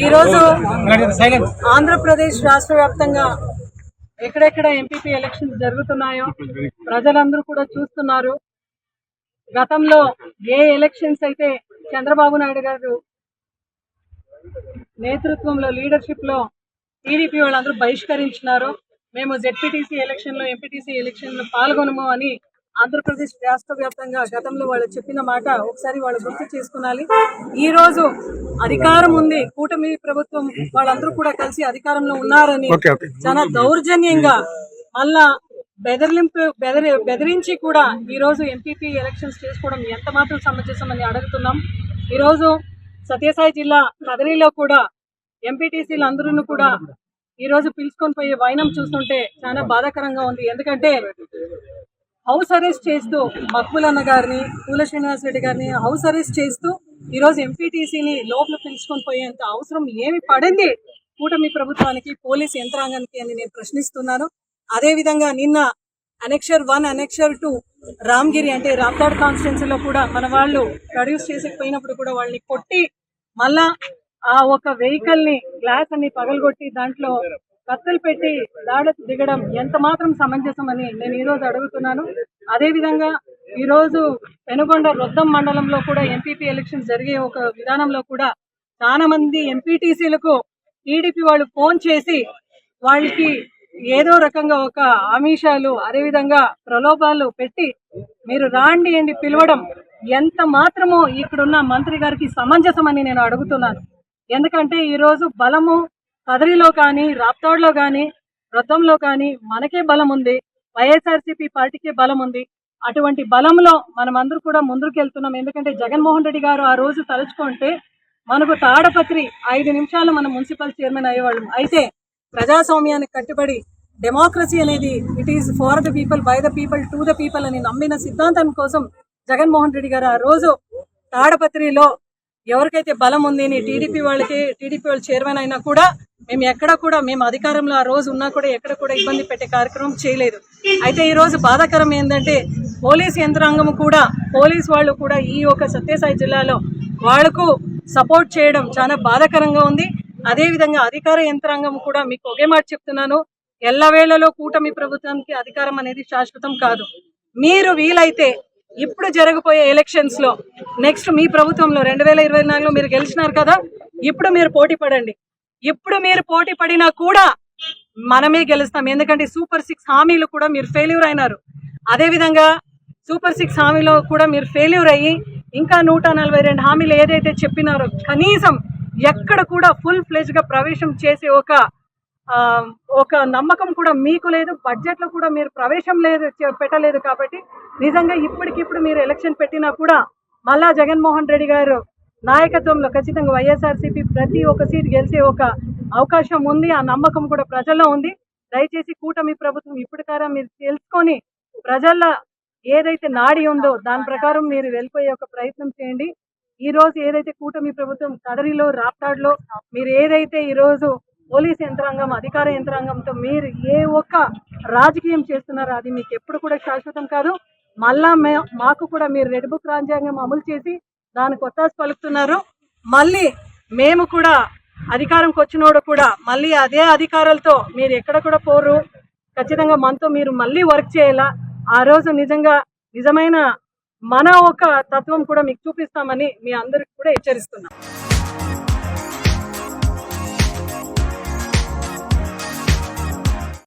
ఈరోజు ఆంధ్రప్రదేశ్ రాష్ట్ర వ్యాప్తంగా ఎక్కడెక్కడ ఎంపీపీ ఎలక్షన్స్ జరుగుతున్నాయో ప్రజలందరూ కూడా చూస్తున్నారు. గతంలో ఏ ఎలక్షన్స్ అయితే చంద్రబాబు నాయుడు గారు నేతృత్వంలో లీడర్షిప్ లో టీడీపీ వాళ్ళందరూ బహిష్కరించినారు. మేము జెడ్పీటీసీ ఎలక్షన్ లో ఎంపీటీసీ ఎలక్షన్ లో పాల్గొనము అని ఆంధ్రప్రదేశ్ రాష్ట్ర వ్యాప్తంగా గతంలో వాళ్ళు చెప్పిన మాట ఒకసారి వాళ్ళు గుర్తు చేసుకునాలి. ఈ రోజు అధికారం ఉంది, కూటమి ప్రభుత్వం వాళ్ళందరూ కూడా కలిసి అధికారంలో ఉన్నారని చాలా దౌర్జన్యంగా మళ్ళా బెదిరించి కూడా ఈ రోజు ఎంపీపీ ఎలక్షన్స్ చేసుకోవడం ఎంత మాత్రం సమంజసమని అడుగుతున్నాం. ఈ రోజు సత్యసాయి జిల్లా కదిరిలో కూడా ఎంపీటీసీలు అందరూ కూడా ఈ రోజు పిలుచుకొని పోయే వైనం చూస్తుంటే చాలా బాధాకరంగా ఉంది. ఎందుకంటే హౌస్ అరెస్ట్ చేస్తూ మక్బుల్ అన్న గారిని, పూల శ్రీనివాస్ రెడ్డి గారిని హౌస్ అరెస్ట్ చేస్తూ ఈరోజు ఎంపీటీసీని లోపల పిలుచుకొని పోయేంత అవసరం ఏమి పడింది కూటమి ప్రభుత్వానికి, పోలీస్ యంత్రాంగానికి అని నేను ప్రశ్నిస్తున్నాను. అదేవిధంగా నిన్న అనెక్షర్ 1, అనెక్షర్ 2 రామ్గిరి అంటే రాప్తాడ్ కాన్స్టిట్యున్సీలో కూడా మన వాళ్ళు ప్రొడ్యూస్ చేసేకపోయినప్పుడు కూడా వాళ్ళని కొట్టి మళ్ళా ఆ ఒక వెహికల్ ని గ్లాస్ అన్ని పగలగొట్టి దాంట్లో కత్తులు పెట్టి దాడులకు దిగడం ఎంత మాత్రం సమంజసం అని నేను ఈ రోజు అడుగుతున్నాను. అదేవిధంగా ఈ రోజు పెనుగొండ రొద్దం మండలంలో కూడా ఎంపీపీ ఎలక్షన్ జరిగే ఒక విధానంలో కూడా చాలా మంది ఎంపీటీసీలకు టీడీపీ వాళ్ళు ఫోన్ చేసి వాళ్ళకి ఏదో రకంగా ఒక ఆమిషాలు అదేవిధంగా ప్రలోభాలు పెట్టి మీరు రాండి అని పిలవడం ఎంత మాత్రమో ఇక్కడున్న మంత్రి గారికి సమంజసం అని నేను అడుగుతున్నాను. ఎందుకంటే ఈరోజు బలము కదిరిలో కానీ, రాప్తాడ్లో కానీ, రొద్దంలో కానీ మనకే బలం ఉంది, వైఎస్ఆర్సీపీ పార్టీకే బలం ఉంది. అటువంటి బలంలో మనమందరూ కూడా ముందుకు వెళ్తున్నాం. ఎందుకంటే జగన్మోహన్ రెడ్డి గారు ఆ రోజు తలుచుకుంటే మనకు తాడపత్రి 5 నిమిషాలు మనం మున్సిపల్ చైర్మన్ అయ్యేవాళ్ళం. అయితే ప్రజాస్వామ్యానికి కట్టుబడి డెమోక్రసీ అనేది it is for the people, by the people, to the people అని నమ్మిన సిద్ధాంతం కోసం జగన్మోహన్ రెడ్డి గారు ఆ రోజు తాడపత్రిలో ఎవరికైతే బలం ఉంది అని టీడీపీ వాళ్ళు చైర్మన్ అయినా కూడా మేము ఎక్కడ కూడా మేము అధికారంలో ఆ రోజు ఉన్నా కూడా ఎక్కడ కూడా ఇబ్బంది పెట్టే కార్యక్రమం చేయలేదు. అయితే ఈ రోజు బాధాకరం ఏంటంటే పోలీస్ యంత్రాంగం కూడా, పోలీస్ వాళ్ళు కూడా ఈ యొక్క సత్యసాయి జిల్లాలో వాళ్లకు సపోర్ట్ చేయడం చాలా బాధాకరంగా ఉంది. అదేవిధంగా అధికార యంత్రాంగం కూడా మీకు ఒకే మాట చెప్తున్నాను, ఎల్లవేళలో కూటమి ప్రభుత్వానికి అధికారం అనేది శాశ్వతం కాదు. మీరు వీలైతే ఇప్పుడు జరగబోయే ఎలక్షన్స్ లో నెక్స్ట్ మీ ప్రభుత్వంలో 2024లో మీరు గెలిచినారు కదా, ఇప్పుడు మీరు పోటీ పడండి. ఇప్పుడు మీరు పోటీ పడినా కూడా మనమే గెలుస్తాం. ఎందుకంటే సూపర్ 6 హామీలు కూడా మీరు ఫెయిల్యూర్ అయినారు. అదేవిధంగా సూపర్ 6 హామీలో కూడా మీరు ఫెయిల్యూర్ అయ్యి ఇంకా 142 హామీలు ఏదైతే చెప్పినారో కనీసం ఎక్కడ కూడా ఫుల్ ఫ్లెజ్ గా ప్రవేశం చేసే ఒక నమ్మకం కూడా మీకు లేదు. బడ్జెట్ లో కూడా మీరు ప్రవేశం పెట్టలేదు. కాబట్టి నిజంగా ఇప్పటికిప్పుడు మీరు ఎలక్షన్ పెట్టినా కూడా మళ్ళా జగన్మోహన్ రెడ్డి గారు నాయకత్వంలో ఖచ్చితంగా వైఎస్ఆర్సీపీ ప్రతి ఒక్క సీట్ గెలిచే ఒక అవకాశం ఉంది. ఆ నమ్మకం కూడా ప్రజల్లో ఉంది. దయచేసి కూటమి ప్రభుత్వం ఇప్పటికారా మీరు తెలుసుకొని ప్రజల్లో ఏదైతే నాడి ఉందో దాని ప్రకారం మీరు వెళ్ళిపోయే ఒక ప్రయత్నం చేయండి. ఈ రోజు ఏదైతే కూటమి ప్రభుత్వం కదరిలో, రాప్తాడ్లో మీరు ఏదైతే ఈ రోజు పోలీస్ యంత్రాంగం, అధికార యంత్రాంగంతో మీరు ఏ ఒక్క రాజకీయం చేస్తున్నారో అది మీకు ఎప్పుడు కూడా శాశ్వతం కాదు. మళ్ళా మాకు కూడా మీరు రెడ్ బుక్ రాజ్యాంగం అమలు చేసి దానికి ఒత్తాసు పలుకుతున్నారు. మళ్ళీ మేము కూడా అధికారంకి వచ్చినోడు కూడా మళ్ళీ అదే అధికారాలతో మీరు ఎక్కడ కూడా పోరు. ఖచ్చితంగా మనతో మీరు మళ్ళీ వర్క్ చేయాలా. ఆ రోజు నిజమైన మన ఒక తత్వం కూడా మీకు చూపిస్తామని మీ అందరికి కూడా హెచ్చరిస్తున్నాం.